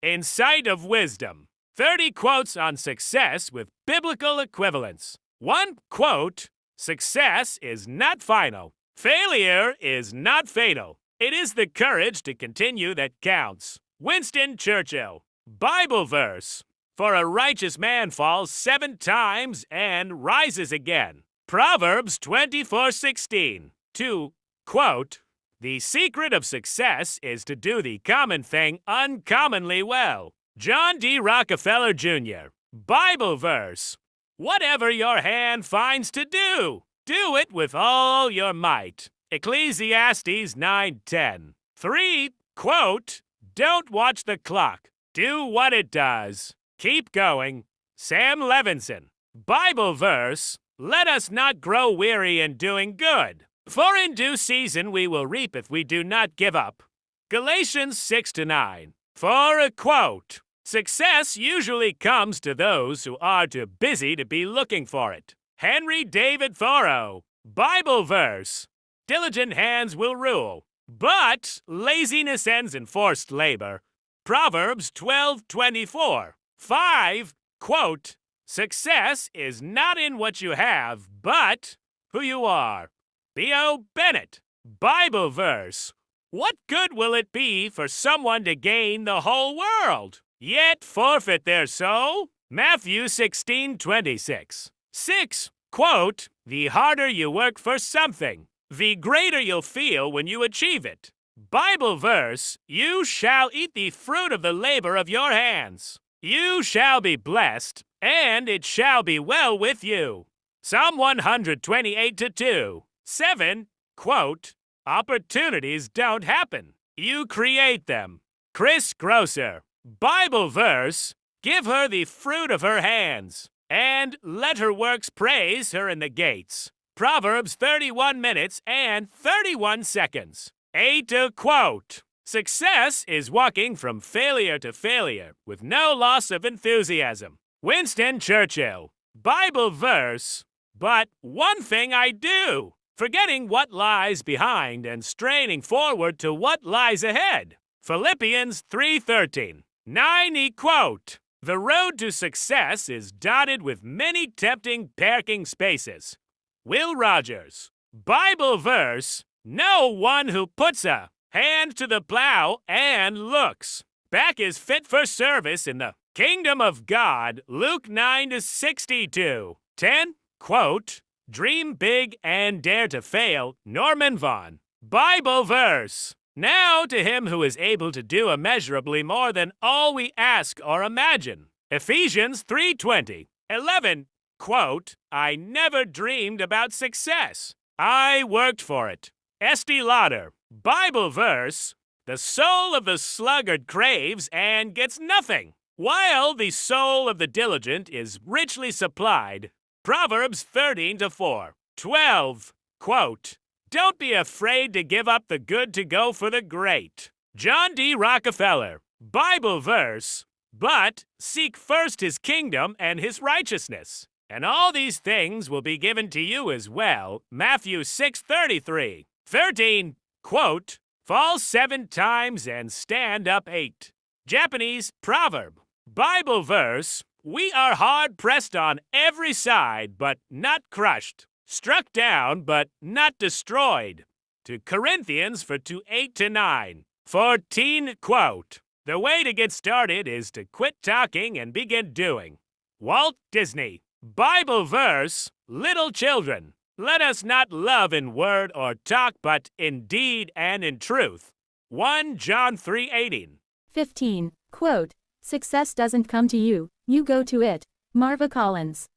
In Sight of Wisdom. 30 quotes on success with biblical equivalents. 1 quote, "Success is not final. Failure is not fatal. It is the courage to continue that counts." Winston Churchill. Bible verse. "For a righteous man falls 7 times and rises again." Proverbs 24:16. 2 quote, "The secret of success is to do the common thing uncommonly well." John D. Rockefeller Jr. Bible verse. "Whatever your hand finds to do, do it with all your might." Ecclesiastes 9:10. 3 quote, "Don't watch the clock. Do what it does. Keep going." Sam Levinson. Bible verse. "Let us not grow weary in doing good, for in due season we will reap if we do not give up." Galatians 6-9. 4 quote, "Success usually comes to those who are too busy to be looking for it." Henry David Thoreau. Bible verse. "Diligent hands will rule, but laziness ends in forced labor." Proverbs 12:24. 5 quote, "Success is not in what you have, but who you are." B.O. Bennett. Bible verse. "What good will it be for someone to gain the whole world, yet forfeit their soul?" Matthew 16:26. 6 quote, "The harder you work for something, the greater you'll feel when you achieve it." Bible verse. "You shall eat the fruit of the labor of your hands. You shall be blessed, and it shall be well with you." Psalm 128:2. 7 quote, "Opportunities don't happen. You create them." Chris Grosser. Bible verse. "Give her the fruit of her hands, and let her works praise her in the gates." Proverbs 31 minutes and 31 seconds. 8 quote, "Success is walking from failure to failure with no loss of enthusiasm." Winston Churchill. Bible verse. "But one thing I do, forgetting what lies behind and straining forward to what lies ahead." Philippians 3:13. 9 quote, "The road to success is dotted with many tempting parking spaces." Will Rogers. Bible verse. "No one who puts a hand to the plow and looks back is fit for service in the kingdom of God." Luke 9:62. 10 quote, "Dream big and dare to fail." Norman Vaughn. Bible verse. "Now to him who is able to do immeasurably more than all we ask or imagine." Ephesians 3:20. 11 quote, "I never dreamed about success. I worked for it." Estee Lauder. Bible verse. "The soul of the sluggard craves and gets nothing, while the soul of the diligent is richly supplied." Proverbs 13:4. 12 quote, "Don't be afraid to give up the good to go for the great." John D. Rockefeller. Bible verse. "But seek first his kingdom and his righteousness, and all these things will be given to you as well." Matthew 6:33. 13 quote, "Fall 7 times and stand up 8. Japanese proverb. Bible verse. "We are hard pressed on every side, but not crushed. Struck down, but not destroyed." To Corinthians for 2:8-9. 14 quote, "The way to get started is to quit talking and begin doing." Walt Disney. Bible verse. "Little children, let us not love in word or talk, but in deed and in truth." 1 John 3:18. 15 quote, "Success doesn't come to you, you go to it." Marva Collins.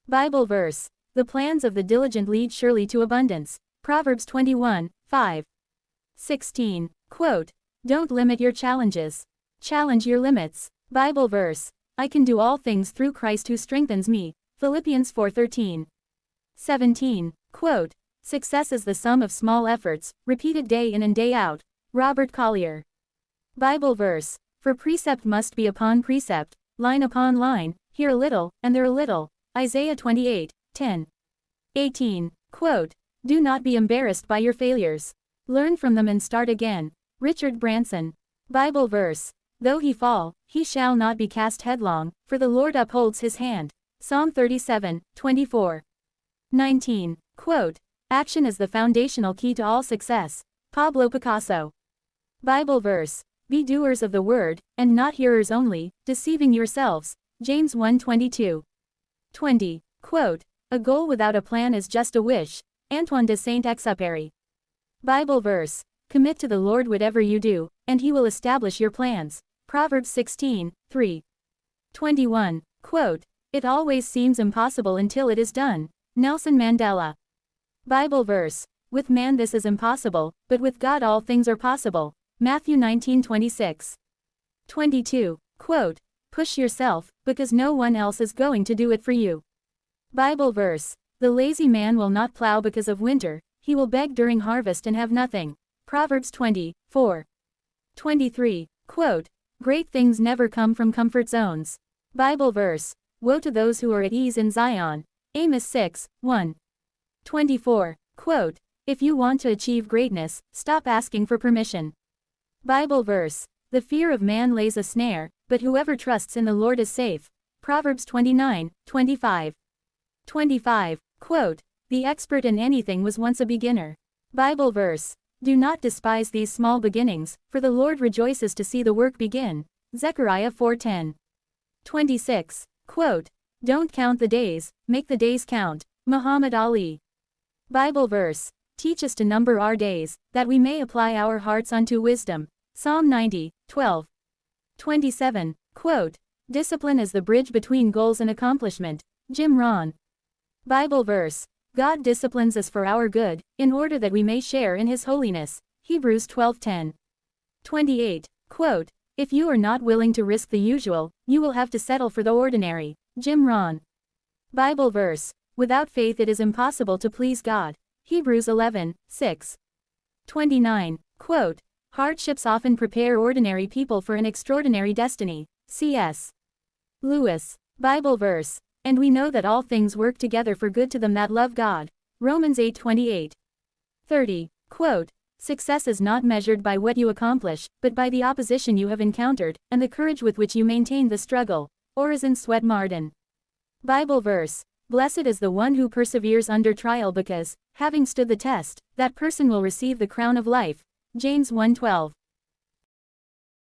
Bible verse. "The plans of the diligent lead surely to abundance." Proverbs 21:5. 16 quote, "Don't limit your challenges. Challenge your limits." Bible verse. "I can do all things through Christ who strengthens me." Philippians 4:13. 17 quote, "Success is the sum of small efforts, repeated day in and day out." Robert Collier. Bible verse. "For precept must be upon precept, line upon line, here a little, and there a little." Isaiah 28:10. 18 quote, "Do not be embarrassed by your failures. Learn from them and start again." Richard Branson. Bible verse. Though he fall, he shall not be cast headlong, for the Lord upholds his hand. Psalm 37:24. 19. Quote, action is the foundational key to all success. Pablo Picasso. Bible verse. Be doers of the word, and not hearers only, deceiving yourselves. James 1:22. 20. Quote, a goal without a plan is just a wish. Antoine de Saint-Exupéry. Bible verse. Commit to the Lord whatever you do, and he will establish your plans. Proverbs 16:3. 21. Quote, it always seems impossible until it is done. Nelson Mandela. Bible verse. With man this is impossible, but with God all things are possible. Matthew 19:26. 22. Quote, push yourself, because no one else is going to do it for you. Bible verse. The lazy man will not plow because of winter, he will beg during harvest and have nothing. Proverbs 20:4. 23. Quote, great things never come from comfort zones. Bible verse. Woe to those who are at ease in Zion. Amos 6:1. 24. Quote, if you want to achieve greatness, stop asking for permission. Bible verse. The fear of man lays a snare, but whoever trusts in the Lord is safe. Proverbs 29:25. 25. Quote, the expert in anything was once a beginner. Bible verse. Do not despise these small beginnings, for the Lord rejoices to see the work begin. Zechariah 4:10. 26. Quote, don't count the days, make the days count. Muhammad Ali. Bible verse. Teach us to number our days, that we may apply our hearts unto wisdom. Psalm 90:12. 27. Quote, discipline is the bridge between goals and accomplishment. Jim Rohn. Bible verse. God disciplines us for our good, in order that we may share in his holiness. Hebrews 12:10. 28. Quote, if you are not willing to risk the usual, you will have to settle for the ordinary. Jim Rohn. Bible verse. Without faith it is impossible to please God. Hebrews 11:6. 29. Quote, hardships often prepare ordinary people for an extraordinary destiny. C.S. Lewis. Bible verse. And we know that all things work together for good to them that love God. Romans 8:28. 30. Quote, success is not measured by what you accomplish, but by the opposition you have encountered, and the courage with which you maintain the struggle. Orison Swett Marden. Bible verse. Blessed is the one who perseveres under trial because, having stood the test, that person will receive the crown of life. James 1:12.